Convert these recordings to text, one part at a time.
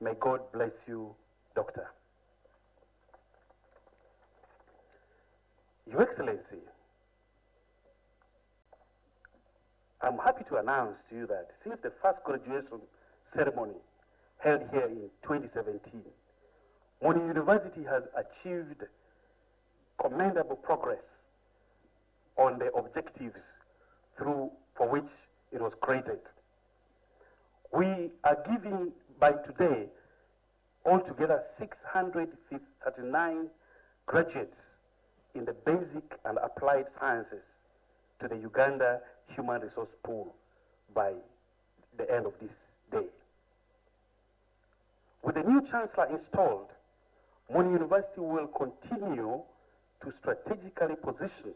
May God bless you, Doctor. Your Excellency, I'm happy to announce to you that since the first graduation ceremony held here in 2017, Muni University has achieved commendable progress on the objectives for which it was created. We are giving by today altogether 639 graduates in the basic and applied sciences to the Uganda Human Resource Pool by the end of this day. With the new Chancellor installed, Muni University will continue to strategically position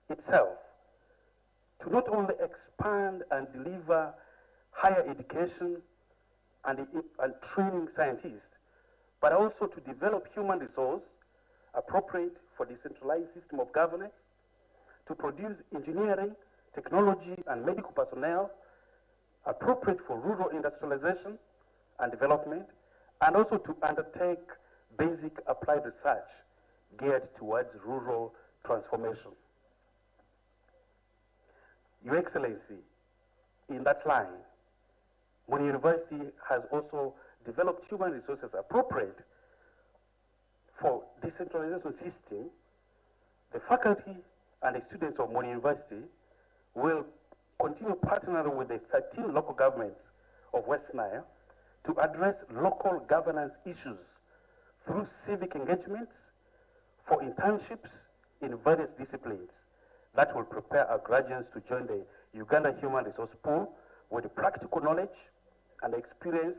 itself to not only expand and deliver higher education and training scientists, but also to develop human resource appropriate for decentralized system of governance, to produce engineering, technology, and medical personnel appropriate for rural industrialization and development, and also to undertake basic applied research geared towards rural transformation. Your Excellency, in that line, Muni University has also developed human resources appropriate for decentralization system. The faculty and the students of Muni University will continue partnering with the 13 local governments of West Nile to address local governance issues through civic engagements for internships in various disciplines that will prepare our graduates to join the Uganda Human Resource Pool with the practical knowledge and experience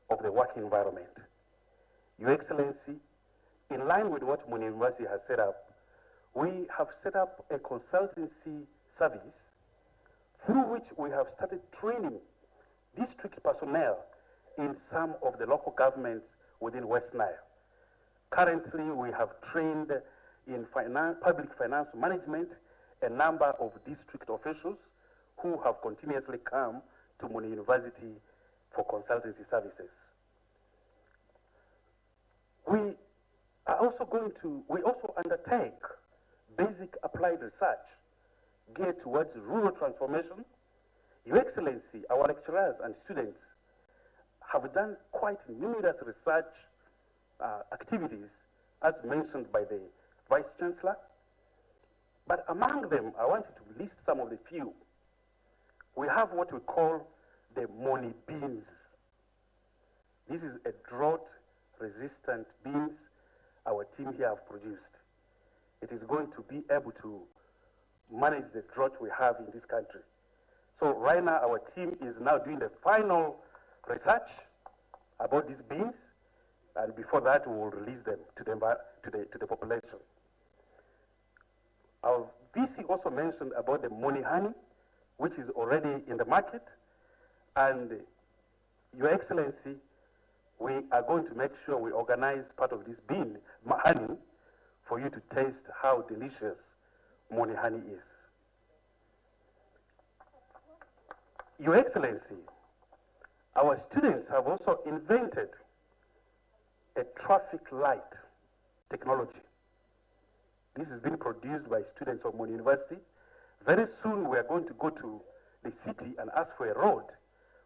of the work environment. Your Excellency, in line with what Muni University has set up, we have set up a consultancy service through which we have started training district personnel in some of the local governments within West Nile. Currently, we have trained in public finance management a number of district officials who have continuously come to Muni University for consultancy services. We also undertake basic applied research geared towards rural transformation. Your Excellency, our lecturers and students have done quite numerous research activities as mentioned by the Vice Chancellor. But among them, I wanted to list some of the few. We have what we call the Muni beans. This is a drought-resistant beans our team here have produced. It is going to be able to manage the drought we have in this country. So right now, our team is now doing the final research about these beans, and before that, we will release them to the population. Our VC also mentioned about the Muni honey, which is already in the market, and Your Excellency, we are going to make sure we organize part of this bean honey for you to taste how delicious Muni honey is. Your Excellency, our students have also invented a traffic light technology. This has been produced by students of Muni University. Very soon we are going to go to the city and ask for a road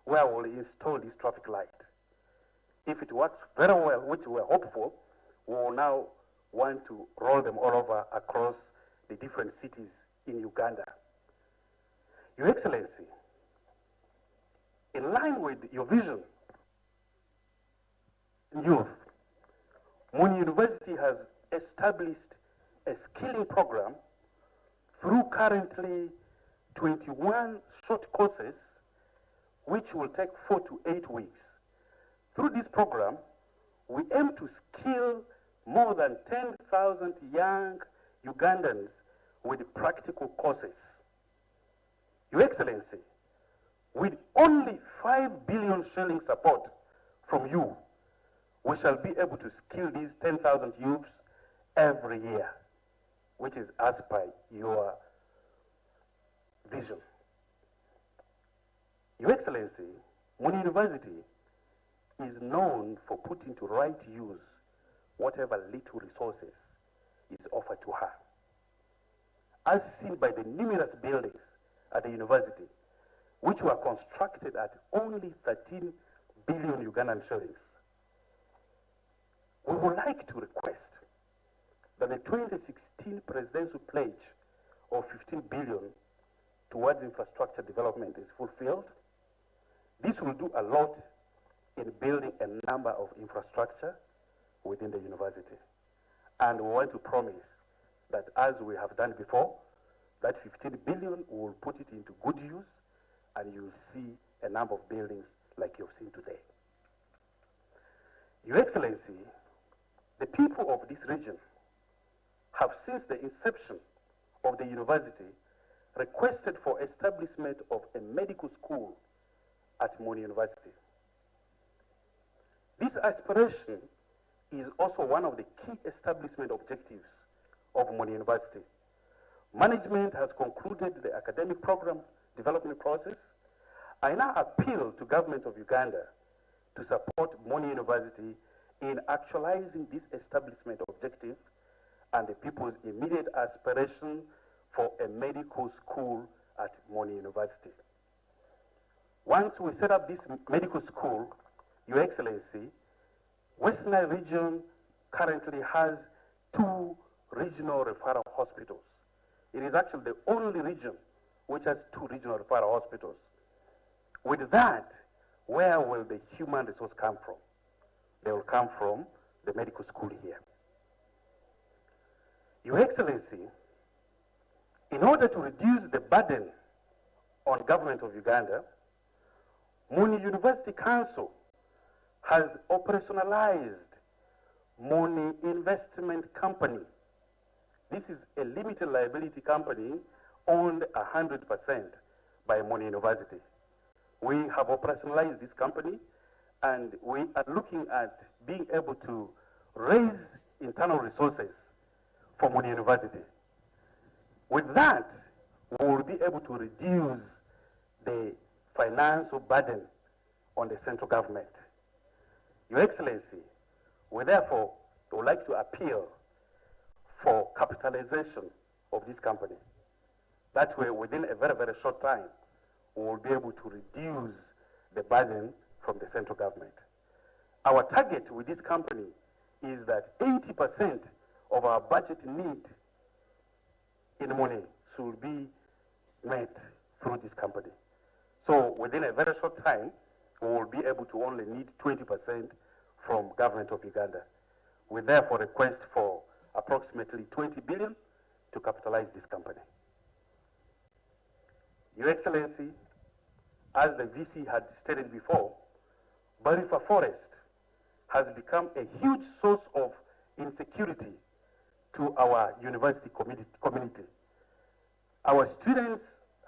where we'll install this traffic light. If it works very well, which we're hopeful, we will now want to roll them all over across the different cities in Uganda. Your Excellency, in line with your vision, youth, Muni University has established a skilling program through currently 21 short courses, which will take 4 to 8 weeks. Through this program, we aim to skill more than 10,000 young Ugandans with practical courses. Your Excellency, with only 5 billion shilling support from you, we shall be able to skill these 10,000 youths every year, which is as per your vision. Your Excellency, Muni University is known for putting to right use whatever little resources is offered to her. As seen by the numerous buildings at the university, which were constructed at only 13 billion Ugandan shillings. We would like to request that the 2016 presidential pledge of 15 billion towards infrastructure development is fulfilled. This will do a lot in building a number of infrastructure within the university. And we want to promise that as we have done before, that 15 billion, we will put it into good use, and you will see a number of buildings like you've seen today. Your Excellency, the people of this region have, since the inception of the university, requested for establishment of a medical school at Muni University. This aspiration is also one of the key establishment objectives of Muni University. Management has concluded the academic program development process. I now appeal to government of Uganda to support Muni University in actualizing this establishment objective and the people's immediate aspiration for a medical school at Muni University. Once we set up this medical school, Your Excellency, Western Nile region currently has 2 regional referral hospitals. It is actually the only region which has 2 regional referral hospitals. With that, where will the human resource come from? They will come from the medical school here. Your Excellency, in order to reduce the burden on government of Uganda, Muni University Council has operationalized Muni Investment Company. This is a limited liability company owned 100% by Muni University. We have operationalized this company, and we are looking at being able to raise internal resources for Muni University. With that, we will be able to reduce the financial burden on the central government. Your Excellency, we therefore would like to appeal for capitalization of this company. That way, within a very, very short time, we will be able to reduce the burden from the central government. Our target with this company is that 80% of our budget need in Muni should be met through this company. So within a very short time, we will be able to only need 20% from government of Uganda. We therefore request for approximately 20 billion to capitalize this company. Your Excellency, as the VC had stated before, Barifa Forest has become a huge source of insecurity to our university community. Our students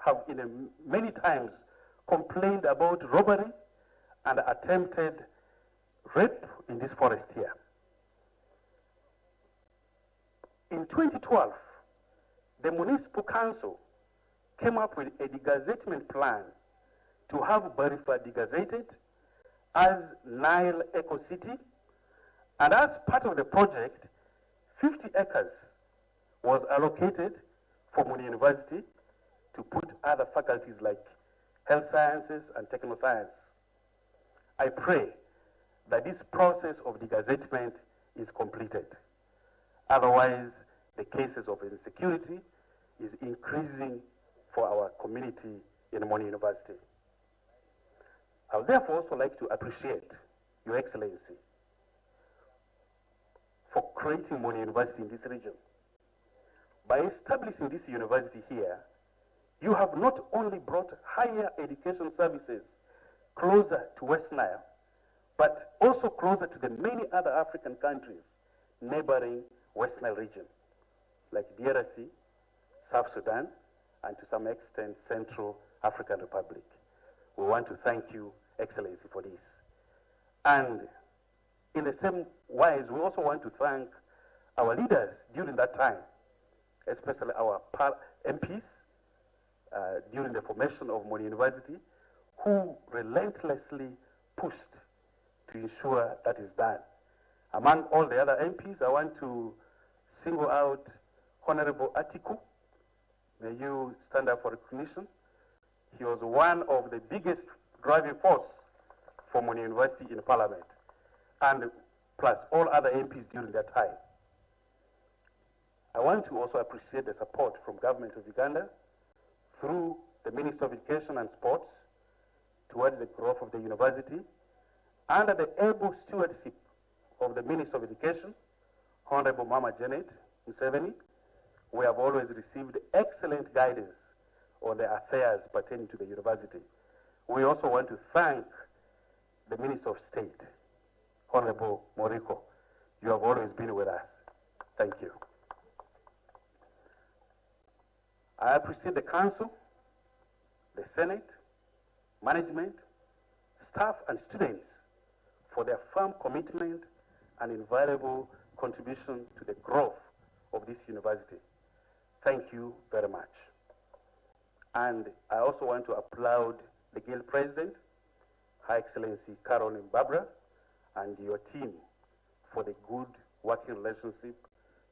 have many times complained about robbery and attempted rape in this forest here. In 2012, the municipal council came up with a degazettement plan to have Barifa degazetted as Nile Eco City, and as part of the project, 50 acres was allocated for Muni University to put other faculties like health sciences and technoscience. I pray that this process of degazettement is completed. Otherwise, the cases of insecurity is increasing for our community in Muni University. I would therefore also like to appreciate Your Excellency for creating Muni University in this region. By establishing this university here, you have not only brought higher education services closer to West Nile, but also closer to the many other African countries neighboring West Nile region, like DRC, South Sudan, and to some extent, Central African Republic. We want to thank you, Excellency, for this. And in the same wise, we also want to thank our leaders during that time, especially our MPs during the formation of Muni University, who relentlessly pushed to ensure that is done. Among all the other MPs, I want to single out Honorable Atiku. May you stand up for recognition. He was one of the biggest driving force for Muni University in Parliament, and plus all other MPs during that time. I want to also appreciate the support from Government of Uganda through the Minister of Education and Sports towards the growth of the university, under the able stewardship of the Minister of Education, Honorable Mama Janet Museveni. We have always received excellent guidance on the affairs pertaining to the university. We also want to thank the Minister of State, Honorable Moriko. You have always been with us. Thank you. I appreciate the Council, the Senate, management, staff, and students for their firm commitment and invaluable contribution to the growth of this university. Thank you very much. And I also want to applaud the Guild President, Her Excellency Caroline Barbara, and your team for the good working relationship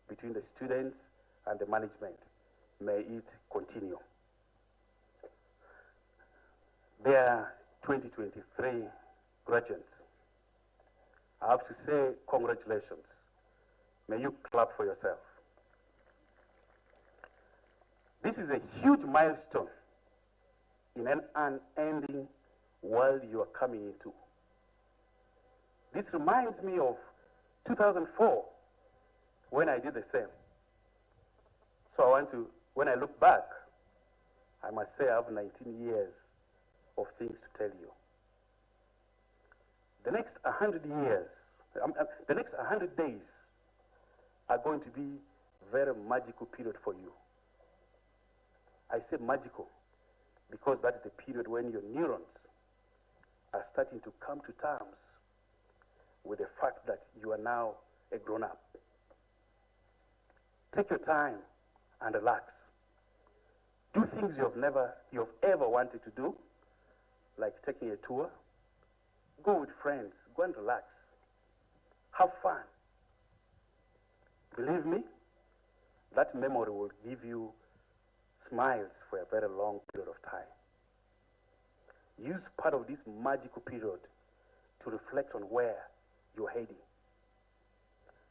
between the students and the management. May it continue. Dear 2023 graduates, I have to say congratulations. May you clap for yourself. This is a huge milestone in an unending world you are coming into. This reminds me of 2004 when I did the same. So when I look back, I must say I have 19 years of things to tell you. The next 100 years, the next 100 days are going to be a very magical period for you. I say magical because that is the period when your neurons are starting to come to terms with the fact that you are now a grown-up. Take your time and relax. Do things you've ever wanted to do, like taking a tour. Go with friends, go and relax. Have fun. Believe me, that memory will give you smiles for a very long period of time. Use part of this magical period to reflect on where you're heading.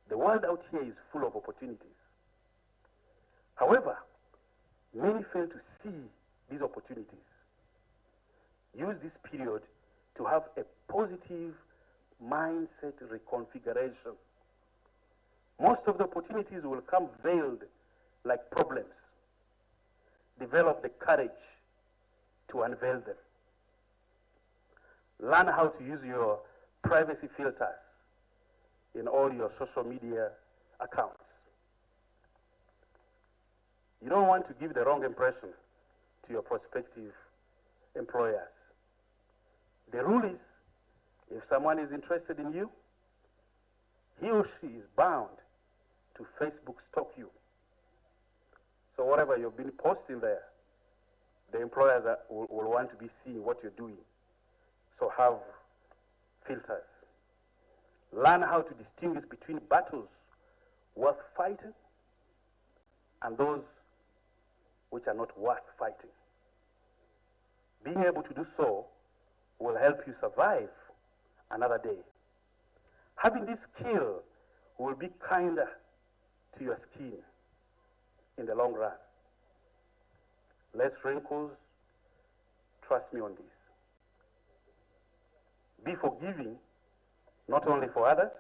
The world out here is full of opportunities. However, many fail to see these opportunities. Use this period to have a positive mindset reconfiguration. Most of the opportunities will come veiled like problems. Develop the courage to unveil them. Learn how to use your privacy filters in all your social media accounts. You don't want to give the wrong impression to your prospective employers. The rule is, if someone is interested in you, he or she is bound to Facebook stalk you. So whatever you've been posting there, the employers will want to be seeing what you're doing. So have filters. Learn how to distinguish between battles worth fighting and those which are not worth fighting. Being able to do so will help you survive another day. Having this skill will be kinder to your skin in the long run. Less wrinkles, trust me on this. Be forgiving, not only for others,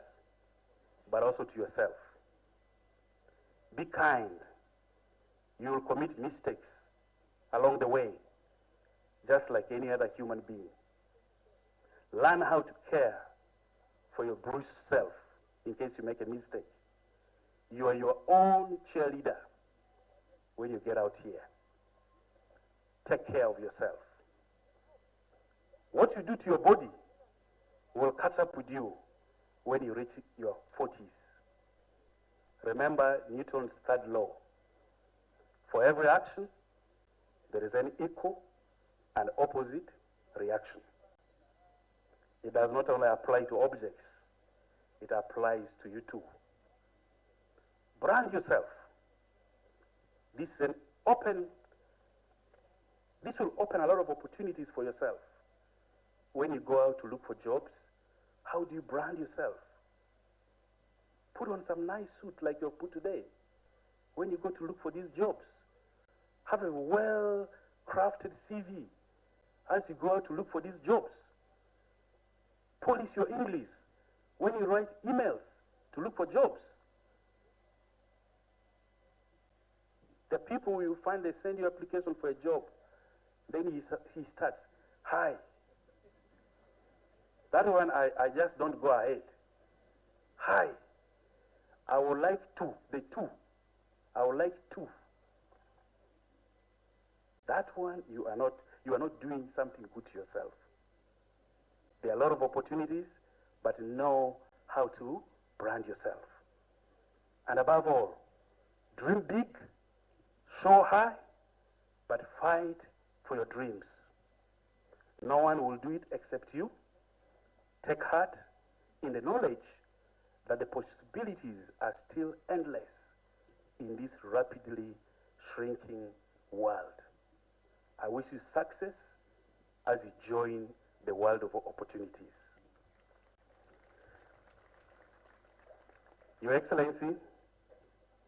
but also to yourself. Be kind. You will commit mistakes along the way, just like any other human being. Learn how to care for your bruised self in case you make a mistake. You are your own cheerleader when you get out here. Take care of yourself. What you do to your body will catch up with you when you reach your 40s. Remember Newton's third law. For every action, there is an equal and opposite reaction. It does not only apply to objects, it applies to you too. Brand yourself. This will open a lot of opportunities for yourself. When you go out to look for jobs, how do you brand yourself? Put on some nice suit like you've put today. When you go to look for these jobs, have a well-crafted CV as you go out to look for these jobs. Polish your English when you write emails to look for jobs. The people will find they send you application for a job, then he starts, hi. That one I just don't go ahead. Hi, I would like to, I would like to. That one you are not doing something good to yourself. There are a lot of opportunities, but know how to brand yourself. And above all, dream big, soar high, but fight for your dreams. No one will do it except you. Take heart in the knowledge that the possibilities are still endless in this rapidly shrinking world. I wish you success as you join the world of opportunities. Your Excellency,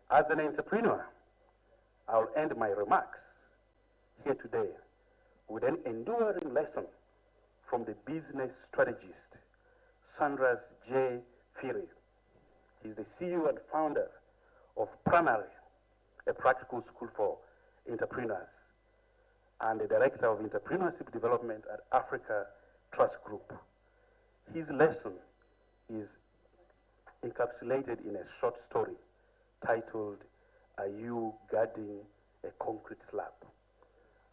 as an entrepreneur, I'll end my remarks here today with an enduring lesson from the business strategist, Sandras J. Phiri. He's the CEO and founder of Primary, a practical school for entrepreneurs, and the director of entrepreneurship development at Africa Trust Group. His lesson is encapsulated in a short story titled, Are You Guarding a Concrete Slab?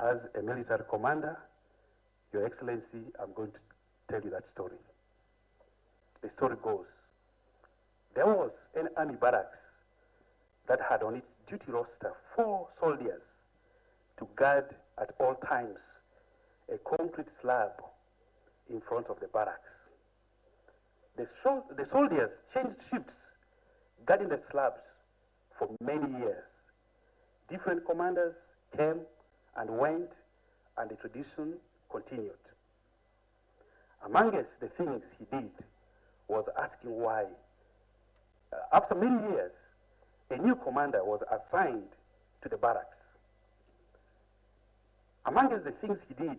As a military commander, Your Excellency, I'm going to tell you that story. The story goes, there was an army barracks that had on its duty roster 4 soldiers to guard at all times a concrete slab in front of the barracks. The soldiers changed shifts guarding the slabs for many years. Different commanders came and went, and the tradition continued. Amongst the things he did was asking why. After many years, a new commander was assigned to the barracks. Amongst the things he did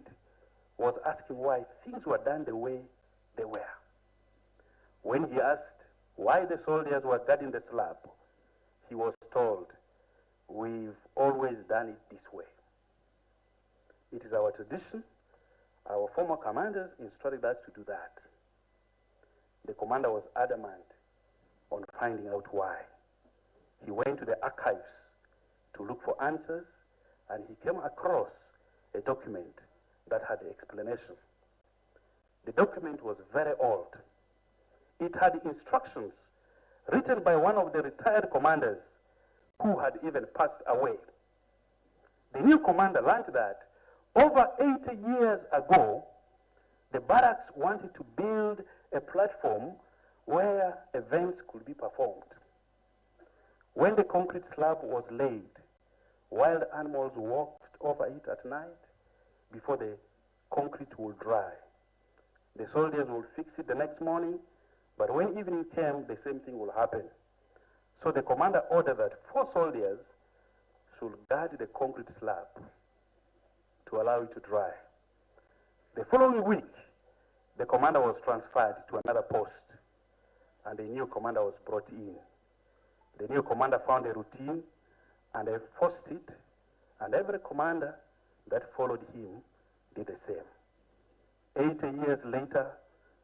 was asking why things were done the way they were. When he asked why the soldiers were guarding the slab, he was told, we've always done it this way. It is our tradition. Our former commanders instructed us to do that. The commander was adamant on finding out why. He went to the archives to look for answers, and he came across a document that had the explanation. The document was very old. It had instructions written by one of the retired commanders who had even passed away. The new commander learned that over 80 years ago, the barracks wanted to build a platform where events could be performed. When the concrete slab was laid, wild animals walked over it at night before the concrete would dry. The soldiers would fix it the next morning, but when evening came, the same thing will happen. So the commander ordered that 4 soldiers should guard the concrete slab to allow it to dry. The following week, the commander was transferred to another post, and the new commander was brought in. The new commander found a routine and enforced it, and every commander that followed him did the same. 80 years later,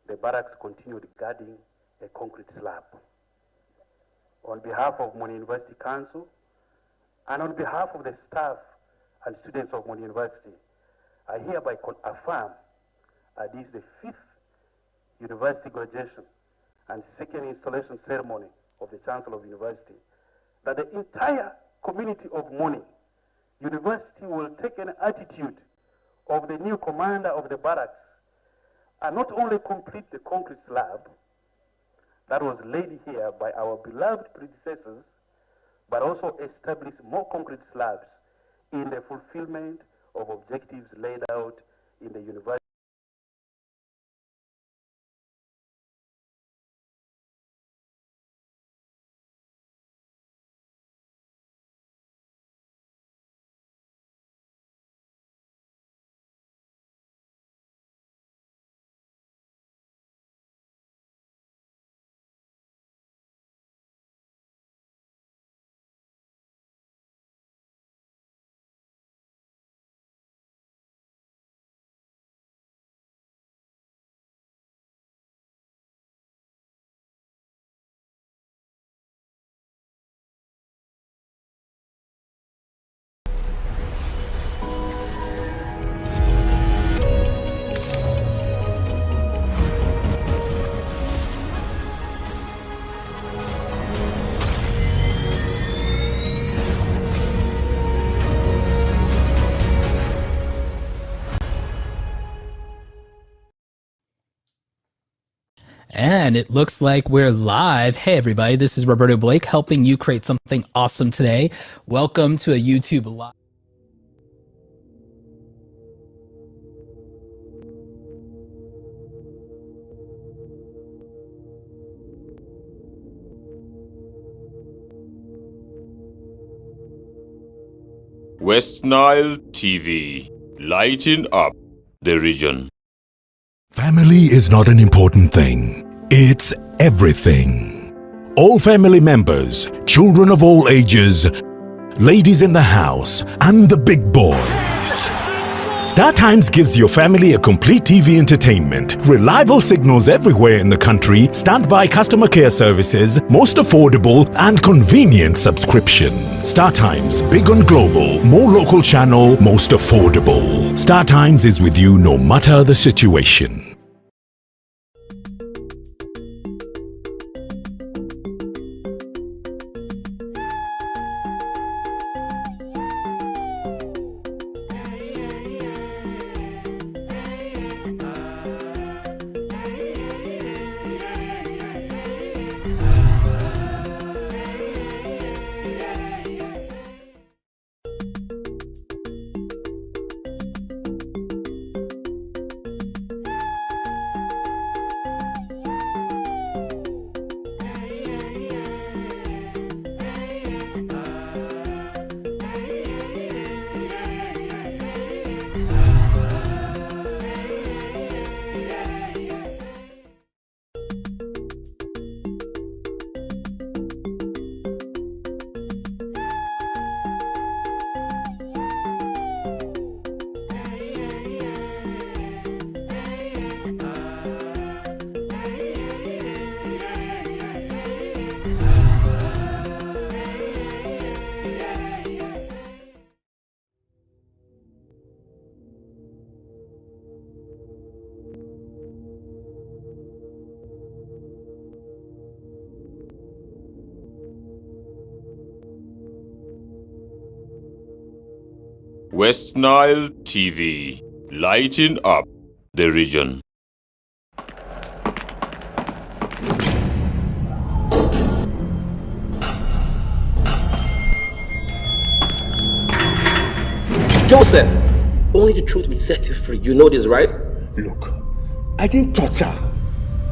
the barracks continued guarding a concrete slab. On behalf of Muni University Council, and on behalf of the staff and students of Muni University, I hereby affirm this is the 5th university graduation and 2nd installation ceremony of the Chancellor of University, that the entire community of Muni University will take an attitude of the new commander of the barracks and not only complete the concrete slab that was laid here by our beloved predecessors, but also establish more concrete slabs in the fulfillment of objectives laid out in the university. And it looks like we're live. Hey, everybody, this is Roberto Blake helping you create something awesome today. Welcome to a YouTube Live. West Nile TV, lighting up the region. Family is not an important thing. It's everything. All family members, children of all ages, ladies in the house, and the big boys. StarTimes gives your family a complete TV entertainment, reliable signals everywhere in the country, standby customer care services, most affordable and convenient subscription. StarTimes, big on global, more local channel, most affordable. StarTimes is with you no matter the situation. West Nile TV, lighting up the region. Joseph, only the truth will set you free. You know this, right? Look, I didn't touch her.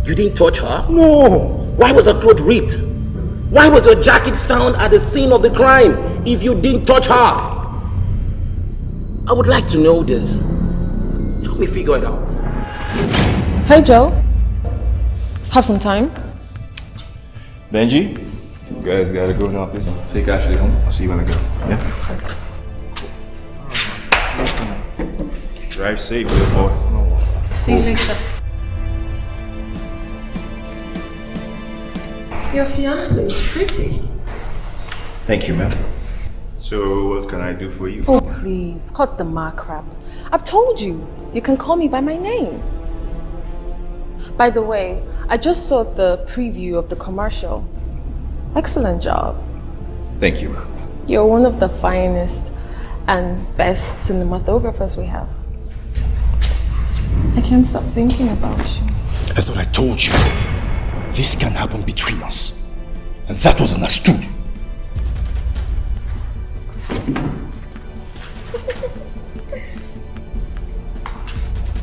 You didn't touch her? No! Why was her throat ripped? Why was your jacket found at the scene of the crime if you didn't touch her? I would like to know this. Help me figure it out. Hey Joe, have some time? Benji, you guys gotta go now. Please take Ashley home. I'll see you when I go. Yeah? Drive safe, little boy. See you later. Your fiancée is pretty. Thank you, ma'am. So, what can I do for you? Oh please, cut the ma crap. I've told you, you can call me by my name. By the way, I just saw the preview of the commercial. Excellent job. Thank you, ma'am. You're one of the finest and best cinematographers we have. I can't stop thinking about you. I thought I told you. This can happen between us. And that was understood.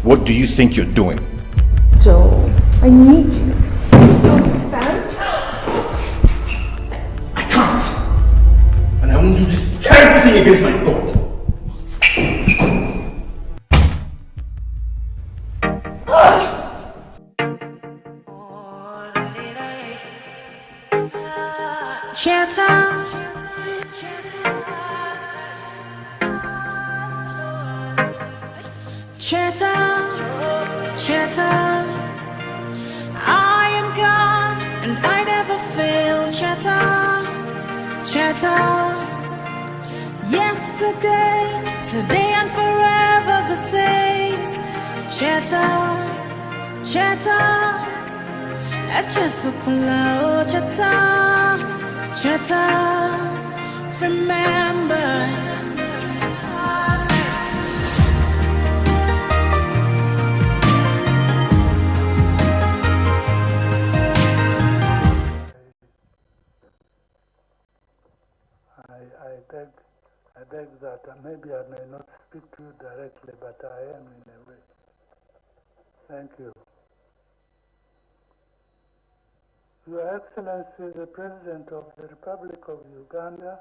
What do you think you're doing? Joe, I need you. You understand? I can't. And I won't do this terrible thing against my God. I am God and I never fail. Yesterday, today and forever the same. Remember. I beg that maybe I may not speak to you directly, but I am in a way. Thank you. Your Excellency, the President of the Republic of Uganda,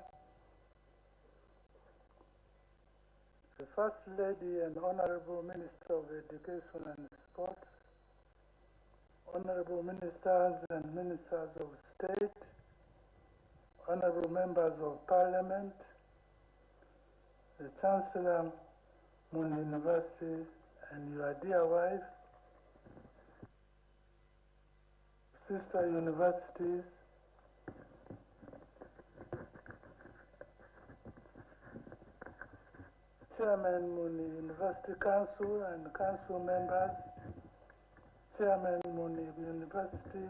the First Lady and Honorable Minister of Education and Sports, Honorable Ministers and Ministers of State, Honorable Members of Parliament, the Chancellor, Muni University, and your dear wife, sister universities, Chairman Muni University Council and Council members, Chairman Muni University,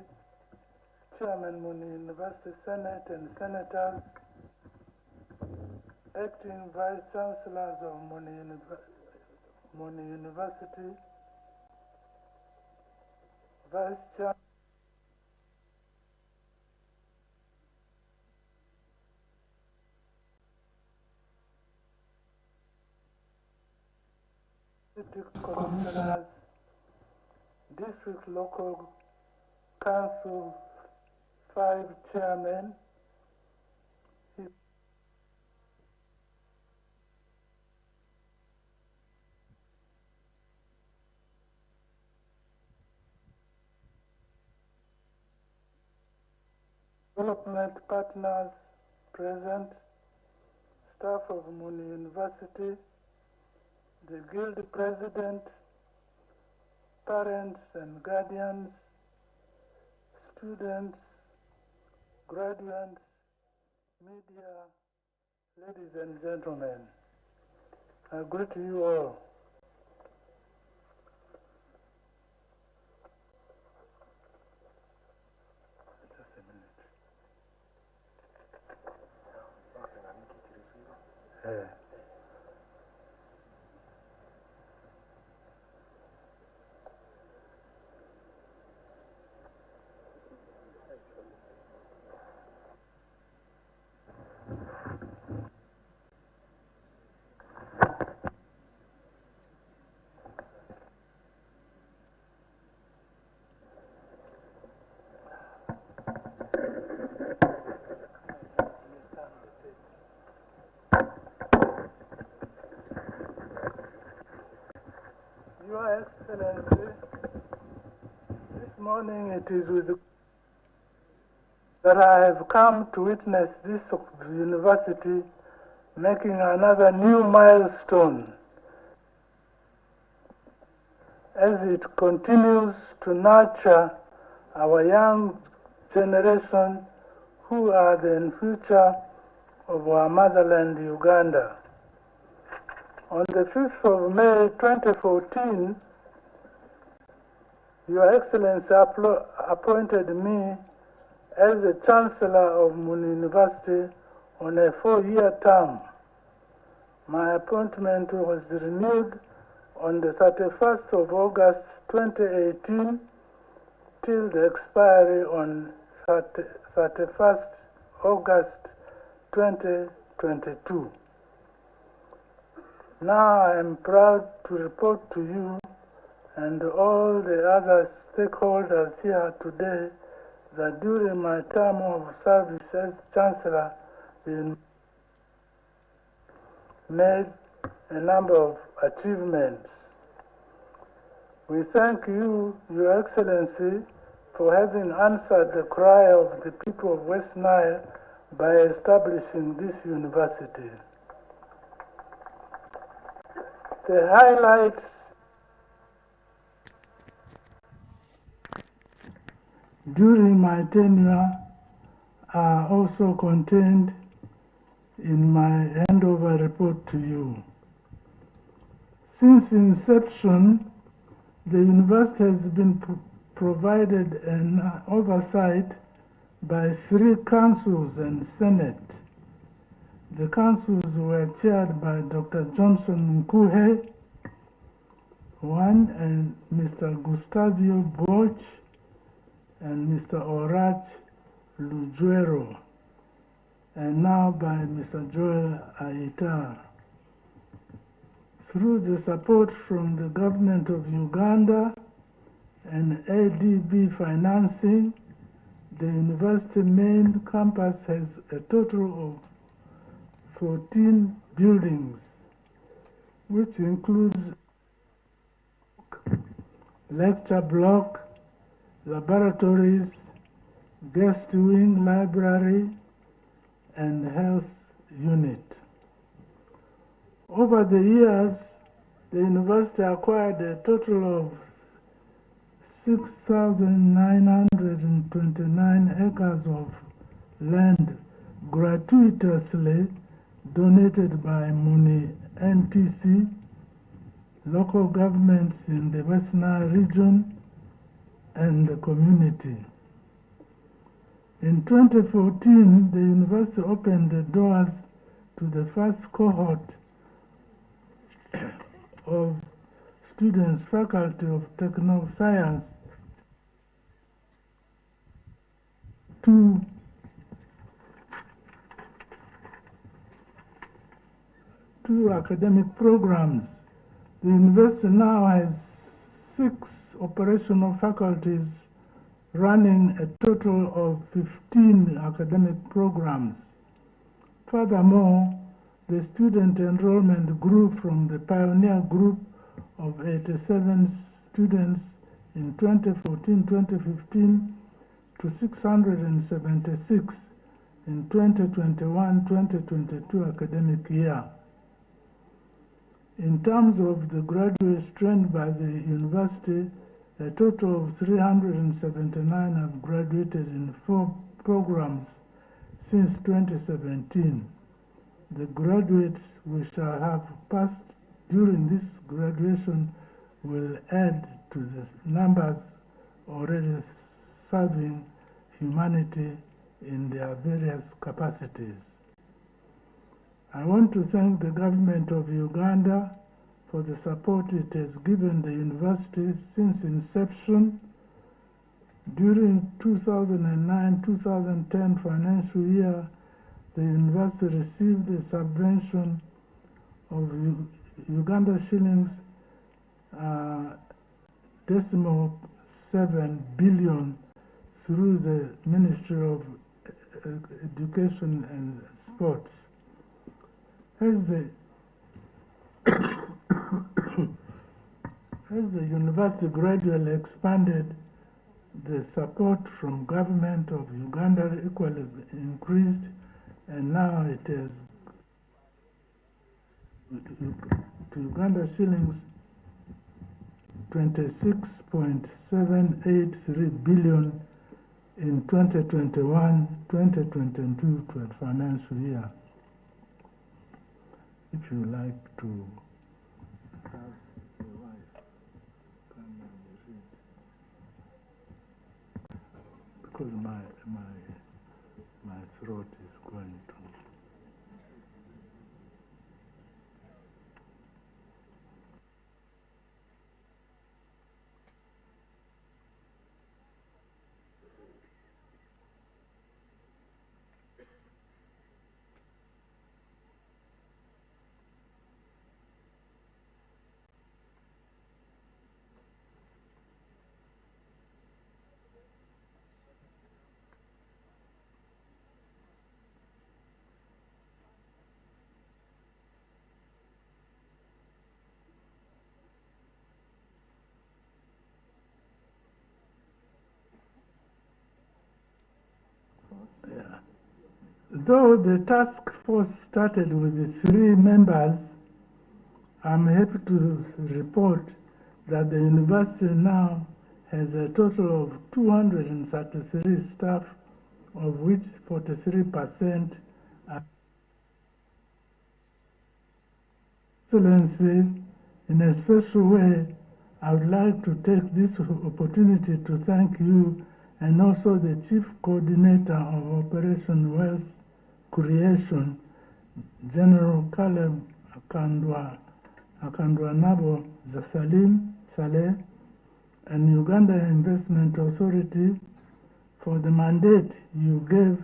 Chairman Muni University Senate and Senators, Acting Vice Chancellors of Muni University, Vice Chancellor, Commissioners, District Local Council 5 Chairmen, development partners present, staff of Muni University, the Guild President, parents and guardians, students, graduates, media, ladies and gentlemen, I greet you all. Just a minute. Your Excellency, this morning it is with that I have come to witness this university making another new milestone as it continues to nurture our young generation who are the future of our motherland, Uganda. On the 5th of May 2014, Your Excellency appointed me as the Chancellor of Muni University on a 4-year term. My appointment was renewed on the 31st of August 2018 till the expiry on 31st August 2022. Now I am proud to report to you and all the other stakeholders here today that during my term of service as Chancellor, we made a number of achievements. We thank you, Your Excellency, for having answered the cry of the people of West Nile by establishing this university. The highlights during my tenure are also contained in my handover report to you. Since inception, the university has been provided an oversight by 3 councils and senate. The councils were chaired by Dr. Johnson Nkuhe, one, and Mr. Gustavio Boch, and Mr. Orach Lujuero, and now by Mr. Joel Aitar. Through the support from the government of Uganda and ADB financing, the university main campus has a total of 14 buildings, which includes lecture block, laboratories, guest wing, library, and health unit. Over the years, the university acquired a total of 6,929 acres of land gratuitously donated by Muni NTC, local governments in the West Nile region, and the community. In 2014, the university opened the doors to the first cohort of students, faculty of techno-science, two academic programs. The university now has 6 operational faculties running a total of 15 academic programs. Furthermore, the student enrollment grew from the pioneer group of 87 students in 2014-2015 to 676 in 2021-2022 academic year. In terms of the graduates trained by the university, a total of 379 have graduated in 4 programs since 2017. The graduates we shall have passed during this graduation will add to the numbers already serving humanity in their various capacities. I want to thank the government of Uganda for the support it has given the university since inception. During 2009-2010 financial year, the university received a subvention of Uganda shillings .7 billion through the Ministry of Education and Sports. As the university gradually expanded, the support from government of Uganda equally increased, and now it is to Uganda shillings 26.783 billion in 2021-2022 financial year. If you like to have a wife, come and read. Because my throat is going to. Though the task force started with 3 members, I'm happy to report that the university now has a total of 233 staff, of which 43% are Excellency. In a special way, I would like to take this opportunity to thank you and also the Chief Coordinator of Operation Wealth Creation, General Caleb Akandwanabo Salim Saleh, and Uganda Investment Authority for the mandate you gave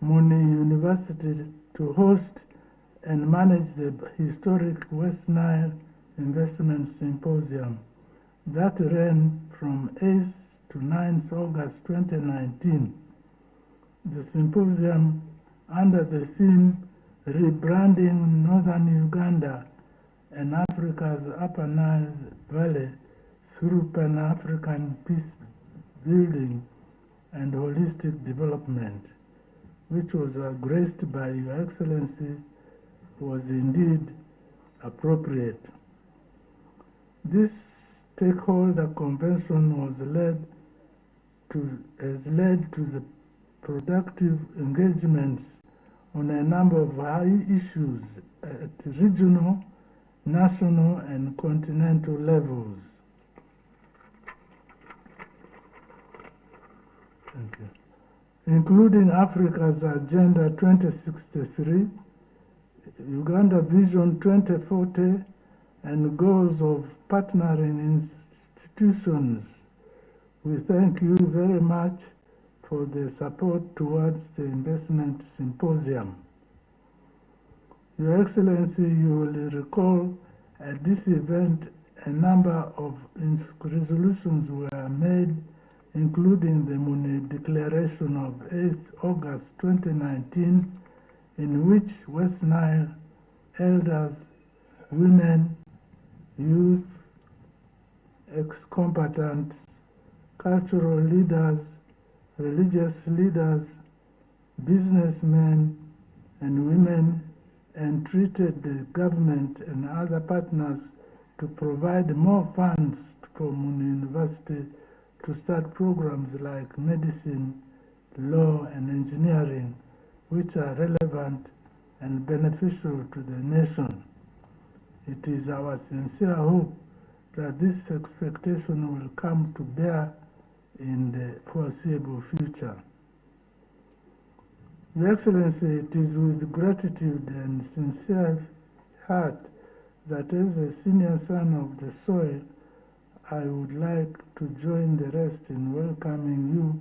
Muni University to host and manage the historic West Nile Investment Symposium that ran from 8th to 9th August 2019. The symposium, under the theme Rebranding Northern Uganda and Africa's Upper Nile Valley through Pan-African Peace Building and Holistic Development, which was graced by Your Excellency, was indeed appropriate. This stakeholder convention has led to the productive engagements on a number of high issues at regional, national, and continental levels. Thank you. Including Africa's Agenda 2063, Uganda Vision 2040, and goals of partnering institutions. We thank you very much for the support towards the investment symposium. Your Excellency, you will recall at this event a number of resolutions were made, including the Muni Declaration of 8th August 2019, in which West Nile elders, women, youth, ex-combatants, cultural leaders, religious leaders, businessmen, and women entreated the government and other partners to provide more funds for Muni University to start programs like medicine, law, and engineering, which are relevant and beneficial to the nation. It is our sincere hope that this expectation will come to bear in the foreseeable future. Your Excellency, it is with gratitude and sincere heart that as a senior son of the soil, I would like to join the rest in welcoming you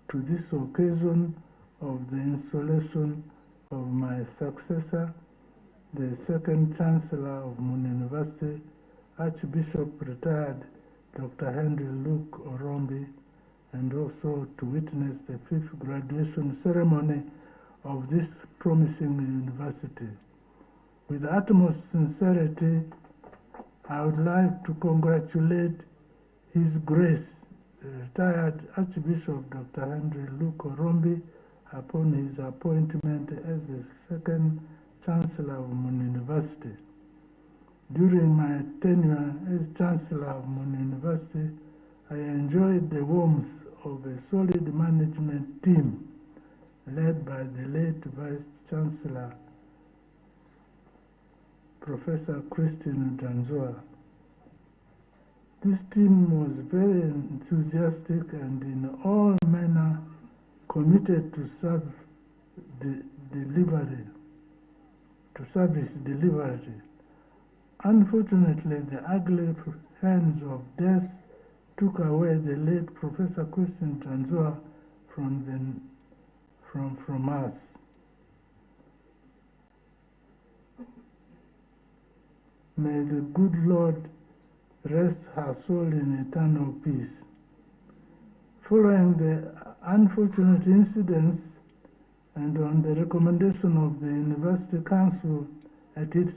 to this occasion of the installation of my successor, the second Chancellor of Muni University, Archbishop retired Dr. Henry Luke Orombi, and also to witness the 5th graduation ceremony of this promising university. With utmost sincerity, I would like to congratulate His Grace, the retired Archbishop Dr. Henry Luke Orombi, upon his appointment as the second Chancellor of Muni University. During my tenure as Chancellor of Muni University, I enjoyed the warmth of a solid management team led by the late Vice Chancellor, Professor Christine Danzoa. This team was very enthusiastic and in all manner committed to service delivery. Unfortunately, the ugly hands of death took away the late Professor Christine Danzoa from us. May the good Lord rest her soul in eternal peace. Following the unfortunate incidents and on the recommendation of the University Council at its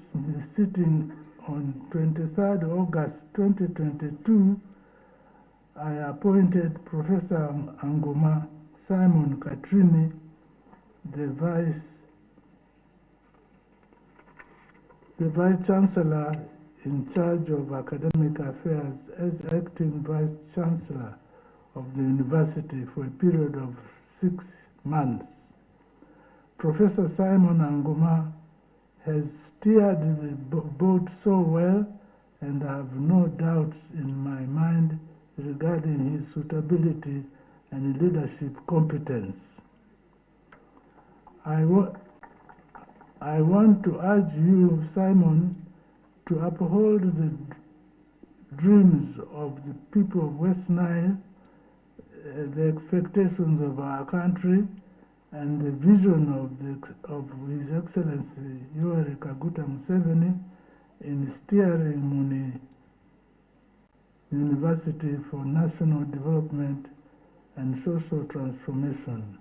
sitting on 23rd August 2022, I appointed Professor Angoma Simon Katrini, the Vice Chancellor in charge of academic affairs as acting Vice Chancellor of the university for a period of 6 months. Professor Simon Anguma has steered the boat so well, and I have no doubts in my mind regarding his suitability and leadership competence. I want to urge you, Simon, to uphold the dreams of the people of West Nile, the expectations of our country, and the vision of His Excellency Yoweri Kaguta Museveni in steering Muni University for national development and social transformation.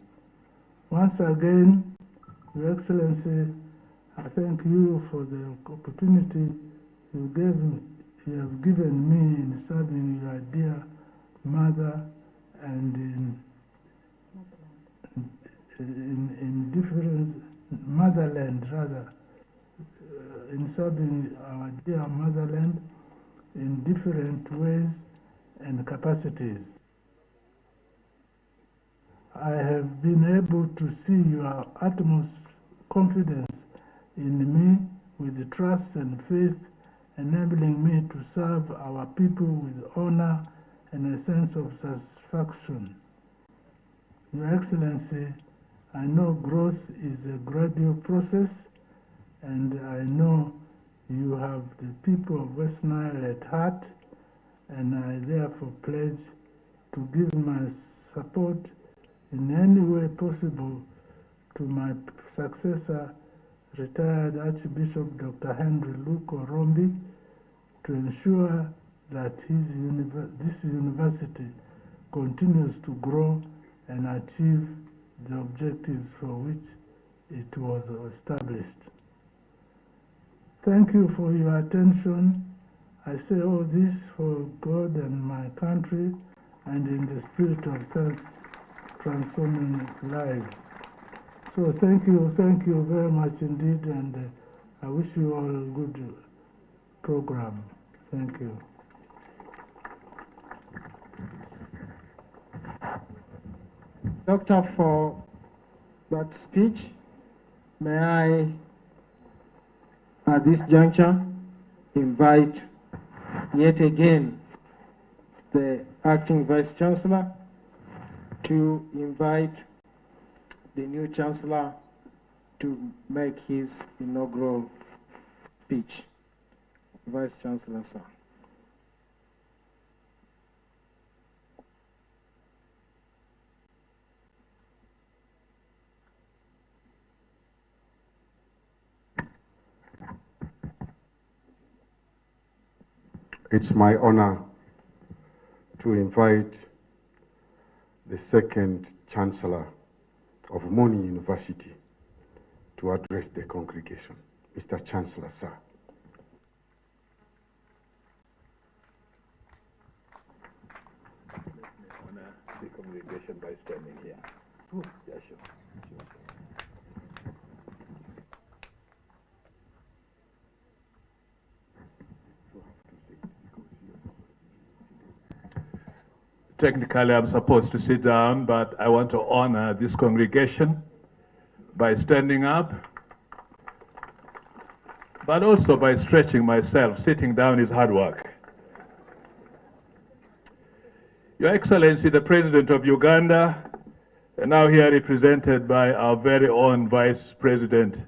Once again, Your Excellency, I thank you for the opportunity you have given me in serving your dear mother and in different motherland, rather, in serving our dear motherland in different ways and capacities. I have been able to see your utmost confidence in me with trust and faith, enabling me to serve our people with honor and a sense of satisfaction. Your Excellency, I know growth is a gradual process, and I know you have the people of West Nile at heart, and I therefore pledge to give my support in any way possible to my successor, retired Archbishop Dr. Henry Luke Orombi, to ensure that this university continues to grow and achieve the objectives for which it was established. Thank you for your attention. I say all this for God and my country, and in the spirit of transforming lives. So thank you very much indeed, and I wish you all a good program. Thank you. Doctor, for that speech, may I, at this juncture, invite yet again the Acting Vice Chancellor to invite the new Chancellor to make his inaugural speech. Vice Chancellor, sir. It's my honor to invite the second Chancellor of Muni University to address the congregation. Mr. Chancellor, sir. Let me honor the congregation by standing here. Oh, yeah, sure. Technically, I'm supposed to sit down, but I want to honor this congregation by standing up, but also by stretching myself. Sitting down is hard work. Your Excellency, the President of Uganda, and now here represented by our very own Vice President,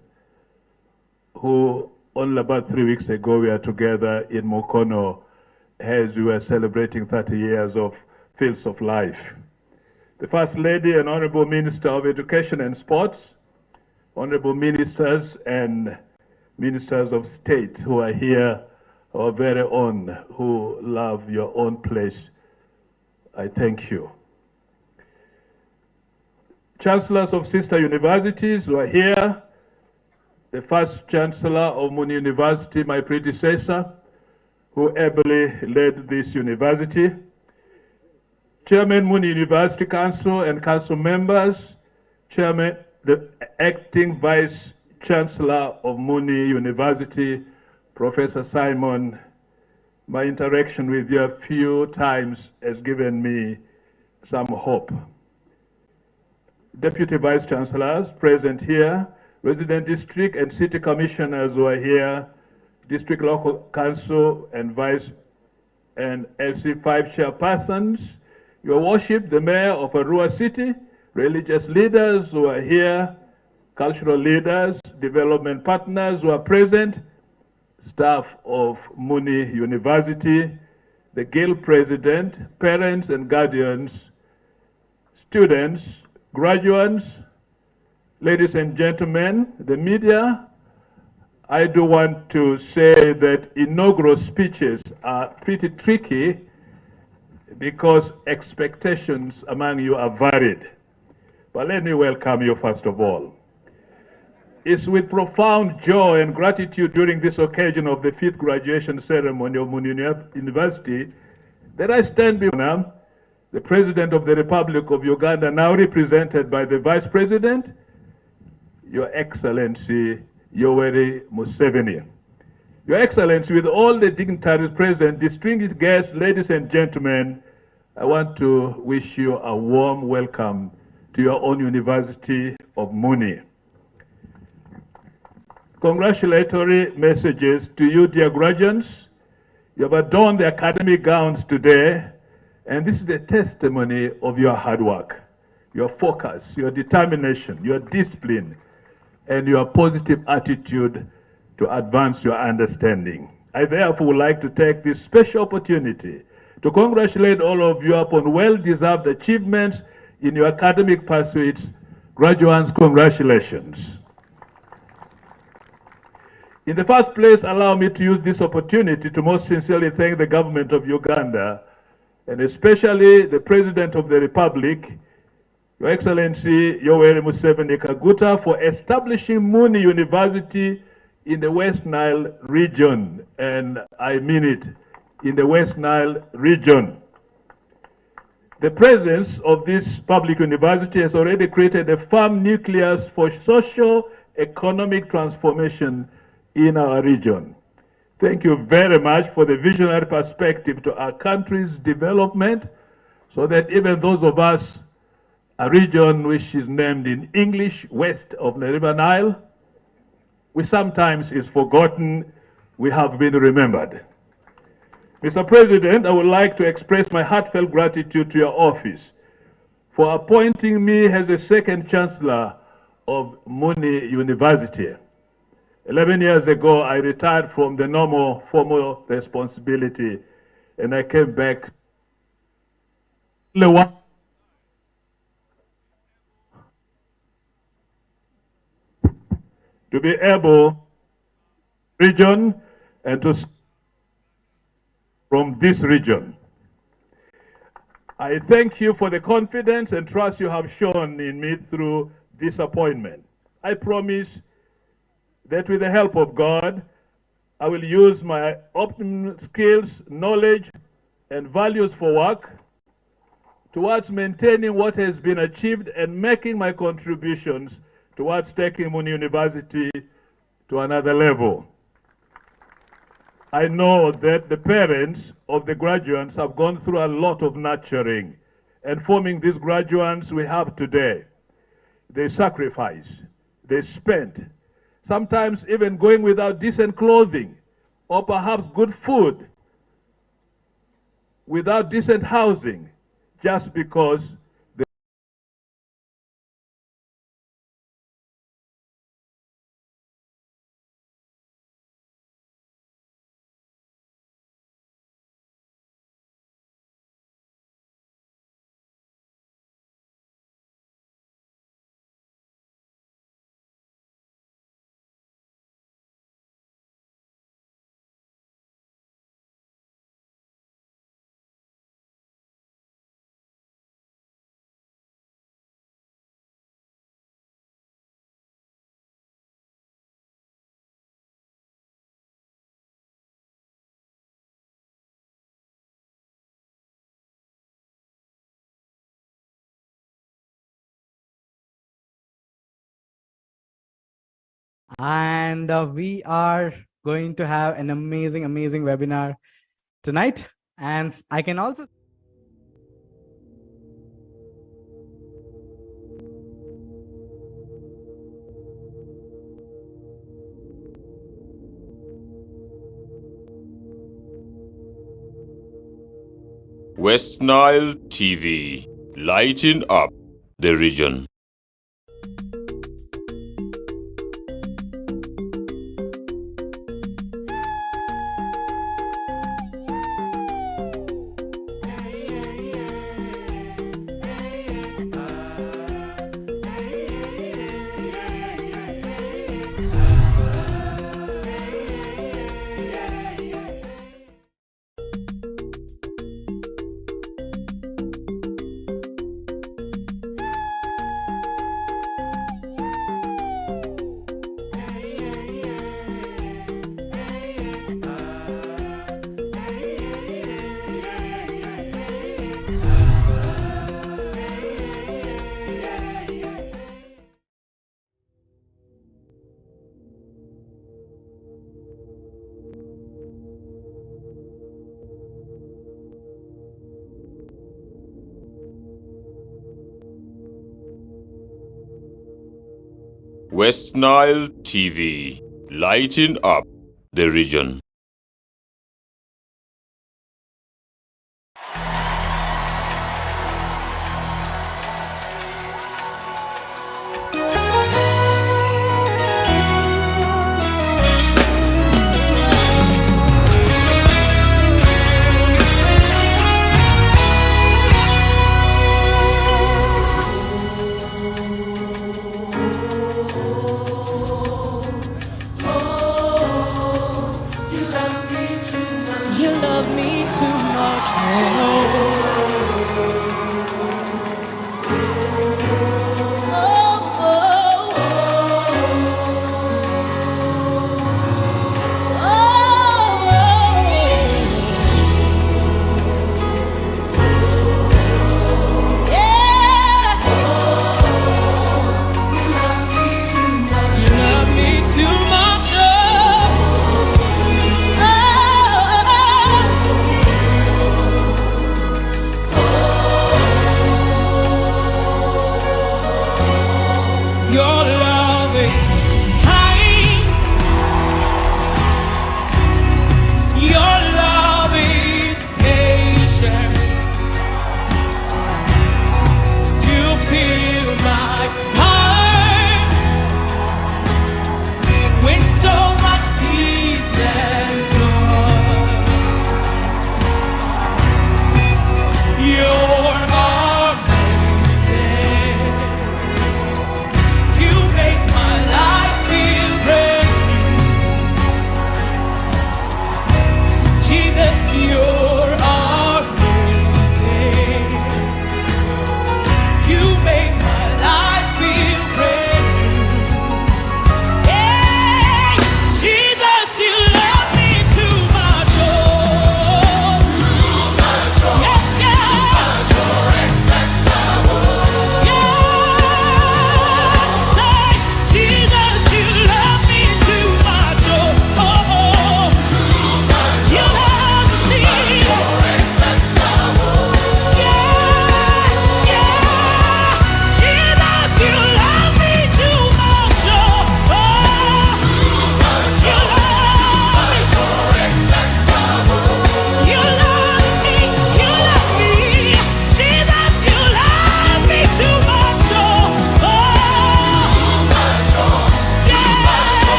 who only about 3 weeks ago we were together in Mukono as we were celebrating 30 years of Fields of Life. The First Lady and Honorable Minister of Education and Sports, Honorable Ministers and Ministers of State who are here, our very own, who love your own place, I thank you. Chancellors of sister universities who are here, the first Chancellor of Muni University, my predecessor, who ably led this university, Chairman Muni University Council and council members, Chairman, the acting Vice Chancellor of Muni University, Professor Simon, my interaction with you a few times has given me some hope. Deputy Vice Chancellors present here, resident district and city commissioners who are here, district local council and vice and LC5 chairpersons, Your Worship, the Mayor of Arua City, religious leaders who are here, cultural leaders, development partners who are present, staff of Muni University, the Guild President, parents and guardians, students, graduates, ladies and gentlemen, the media. I do want to say that inaugural speeches are pretty tricky because expectations among you are varied. But let me welcome you first of all. It's with profound joy and gratitude during this occasion of the 5th graduation ceremony of Muni University that I stand before the President of the Republic of Uganda, now represented by the Vice President, Your Excellency Yoweri Museveni. Your Excellency, with all the dignitaries present, distinguished guests, ladies and gentlemen, I want to wish you a warm welcome to your own University of Muni. Congratulatory messages to you, dear graduates. You have adorned the academic gowns today, and this is a testimony of your hard work, your focus, your determination, your discipline, and your positive attitude to advance your understanding. I therefore would like to take this special opportunity to congratulate all of you upon well-deserved achievements in your academic pursuits. Graduates, congratulations. In the first place, allow me to use this opportunity to most sincerely thank the government of Uganda, and especially the President of the Republic, Your Excellency Yoweri Museveni Kaguta, for establishing Muni University in the West Nile region, and I mean it, in the West Nile region. The presence of this public university has already created a firm nucleus for socio-economic transformation in our region. Thank you very much for the visionary perspective to our country's development, so that even those of us, a region which is named in English west of the River Nile, we sometimes is forgotten, we have been remembered. Mr. President, I would like to express my heartfelt gratitude to your office for appointing me as the second Chancellor of Muni University. 11 years ago, I retired from the normal formal responsibility, and I came back to be able region and to from this region. I thank you for the confidence and trust you have shown in me through this appointment. I promise that with the help of God, I will use my optimum skills, knowledge, and values for work towards maintaining what has been achieved and making my contributions towards taking Muni University to another level. I know that the parents of the graduates have gone through a lot of nurturing and forming these graduates we have today. They sacrificed, they spent, sometimes even going without decent clothing or perhaps good food, without decent housing, just because And we are going to have an amazing, amazing webinar tonight. And I can also West Nile TV, lighting up the region. West Nile TV, lighting up the region.